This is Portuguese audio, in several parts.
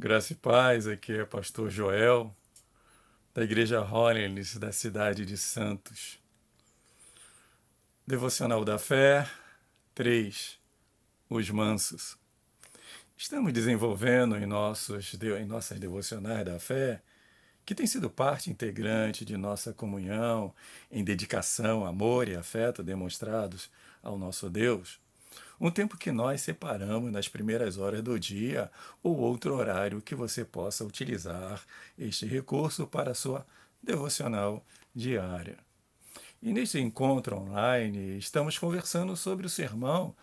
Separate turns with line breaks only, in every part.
Graça e paz, aqui é pastor Joel, da Igreja Holiness da cidade de Santos. Devocional da Fé 3, Os Mansos. Estamos desenvolvendo em nossas devocionais da fé, que tem sido parte integrante de nossa comunhão, em dedicação, amor e afeto demonstrados ao nosso Deus, um tempo que nós separamos nas primeiras horas do dia ou outro horário que você possa utilizar este recurso para a sua devocional diária. E neste encontro online, estamos conversando sobre o Sermão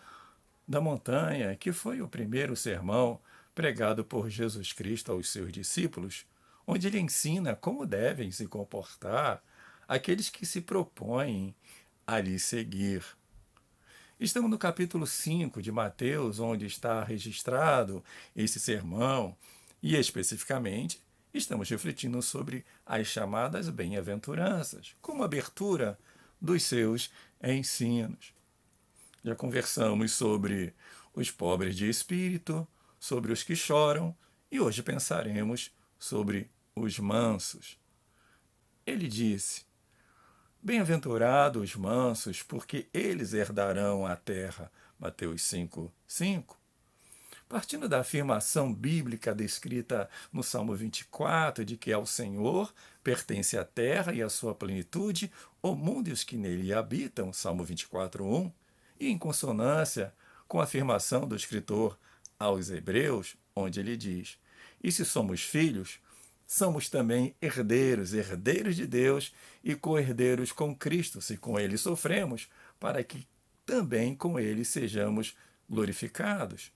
da Montanha, que foi o primeiro sermão pregado por Jesus Cristo aos seus discípulos, onde ele ensina como devem se comportar aqueles que se propõem a lhe seguir. Estamos no capítulo 5 de Mateus, onde está registrado esse sermão, e especificamente estamos refletindo sobre as chamadas bem-aventuranças, como abertura dos seus ensinos. Já conversamos sobre os pobres de espírito, sobre os que choram, e hoje pensaremos sobre os mansos. Ele disse: Bem-aventurados os mansos, porque eles herdarão a terra. Mateus 5:5. Partindo da afirmação bíblica descrita no Salmo 24, de que ao Senhor pertence a terra e a sua plenitude, o mundo e os que nele habitam, Salmo 24:1, e em consonância com a afirmação do escritor aos Hebreus, onde ele diz: E se somos filhos, somos também herdeiros, herdeiros de Deus e co-herdeiros com Cristo, se com ele sofremos, para que também com ele sejamos glorificados.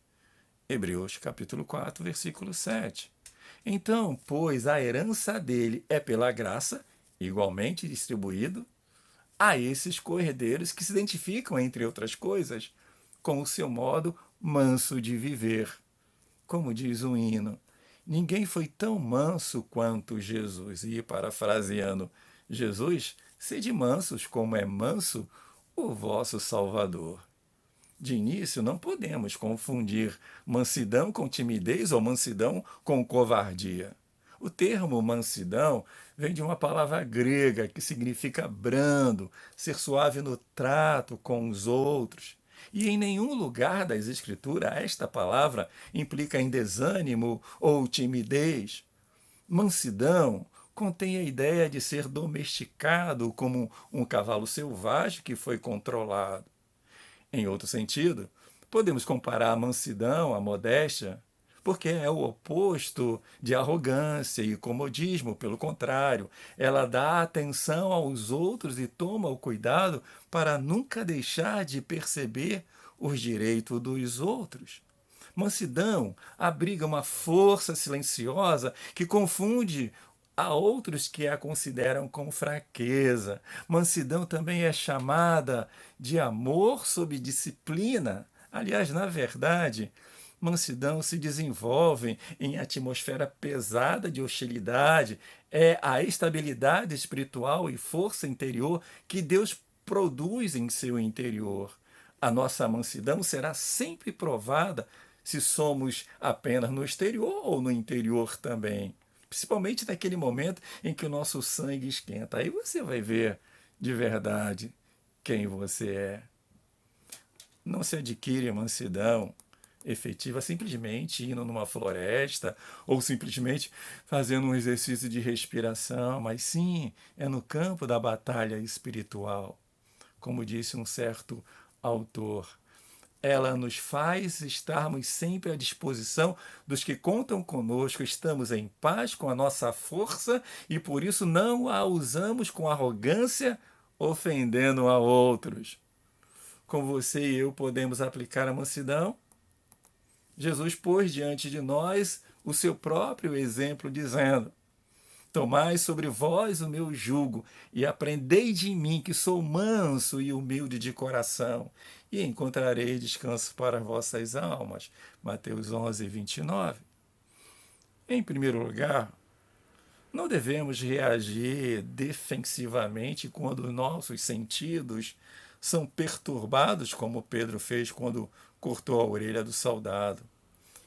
Hebreus capítulo 4, versículo 7. Então, pois a herança dele é pela graça, igualmente distribuído, a esses co-herdeiros que se identificam, entre outras coisas, com o seu modo manso de viver. Como diz o hino, ninguém foi tão manso quanto Jesus. E, parafraseando Jesus, sede mansos como é manso o vosso Salvador. De início, não podemos confundir mansidão com timidez ou mansidão com covardia. O termo mansidão vem de uma palavra grega que significa brando, ser suave no trato com os outros. E em nenhum lugar das Escrituras esta palavra implica em desânimo ou timidez. Mansidão contém a ideia de ser domesticado como um cavalo selvagem que foi controlado. Em outro sentido, podemos comparar a mansidão à modéstia, porque é o oposto de arrogância e comodismo. Pelo contrário, ela dá atenção aos outros e toma o cuidado para nunca deixar de perceber os direitos dos outros. Mansidão abriga uma força silenciosa que confunde a outros que a consideram com fraqueza. Mansidão também é chamada de amor sob disciplina. Aliás, na verdade, mansidão se desenvolve em atmosfera pesada de hostilidade. É a estabilidade espiritual e força interior que Deus produz em seu interior. A nossa mansidão será sempre provada se somos apenas no exterior ou no interior também. Principalmente naquele momento em que o nosso sangue esquenta. Aí você vai ver de verdade quem você é. Não se adquire mansidão efetiva simplesmente indo numa floresta ou simplesmente fazendo um exercício de respiração, mas sim é no campo da batalha espiritual. Como disse um certo autor, ela nos faz estarmos sempre à disposição dos que contam conosco, estamos em paz com a nossa força e por isso não a usamos com arrogância, ofendendo a outros. Como você e eu podemos aplicar a mansidão? Jesus pôs diante de nós o seu próprio exemplo, dizendo: Tomai sobre vós o meu jugo e aprendei de mim, que sou manso e humilde de coração, e encontrarei descanso para vossas almas. Mateus 11, 29. Em primeiro lugar, não devemos reagir defensivamente quando nossos sentidos são perturbados, como Pedro fez quando cortou a orelha do soldado.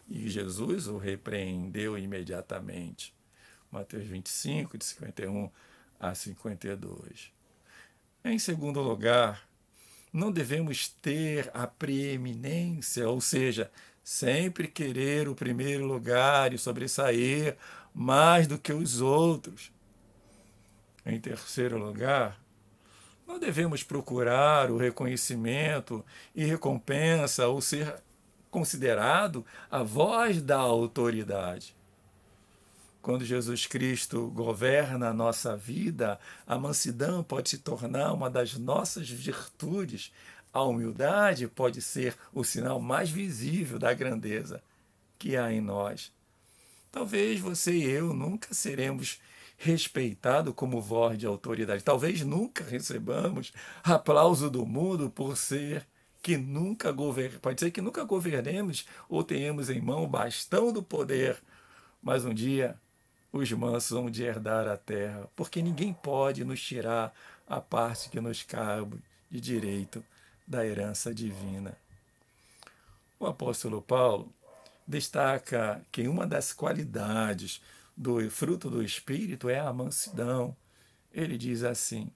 E Jesus o repreendeu imediatamente. Mateus 25, de 51 a 52. Em segundo lugar, não devemos ter a preeminência, ou seja, sempre querer o primeiro lugar e sobressair mais do que os outros. Em terceiro lugar, não devemos procurar o reconhecimento e recompensa ou ser considerado a voz da autoridade. Quando Jesus Cristo governa a nossa vida, a mansidão pode se tornar uma das nossas virtudes. A humildade pode ser o sinal mais visível da grandeza que há em nós. Talvez você e eu nunca seremos respeitados como voz de autoridade. Talvez nunca recebamos aplauso do mundo por ser que nunca pode ser que nunca governemos ou tenhamos em mão o bastão do poder, mas um dia os mansos vão de herdar a terra, porque ninguém pode nos tirar a parte que nos cabe de direito da herança divina. O apóstolo Paulo destaca que uma das qualidades do fruto do Espírito é a mansidão. Ele diz assim: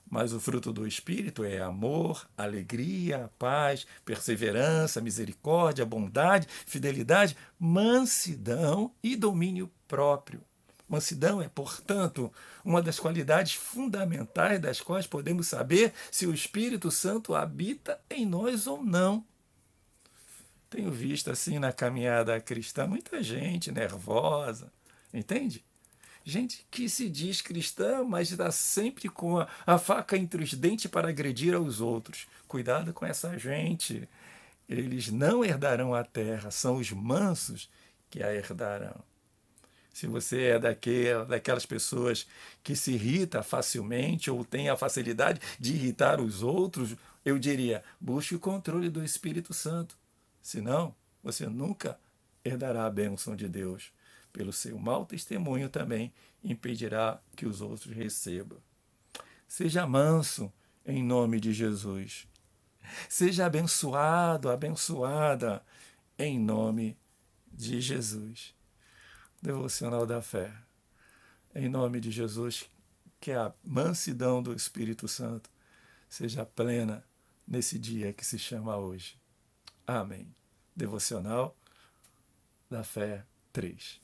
mas o fruto do Espírito é amor, alegria, paz, perseverança, misericórdia, bondade, fidelidade, mansidão e domínio próprio. Mansidão é, portanto, uma das qualidades fundamentais das quais podemos saber se o Espírito Santo habita em nós ou não. Tenho visto assim na caminhada cristã muita gente nervosa, entende? Gente que se diz cristã, mas está sempre com a faca entre os dentes para agredir aos outros. Cuidado com essa gente. Eles não herdarão a terra, são os mansos que a herdarão. Se você é daquelas pessoas que se irrita facilmente ou tem a facilidade de irritar os outros, eu diria, busque o controle do Espírito Santo. Senão, você nunca herdará a bênção de Deus. Pelo seu mau testemunho também impedirá que os outros recebam. Seja manso em nome de Jesus. Seja abençoado, abençoada em nome de Jesus. Devocional da Fé. Em nome de Jesus, que a mansidão do Espírito Santo seja plena nesse dia que se chama hoje. Amém. Devocional da Fé 3.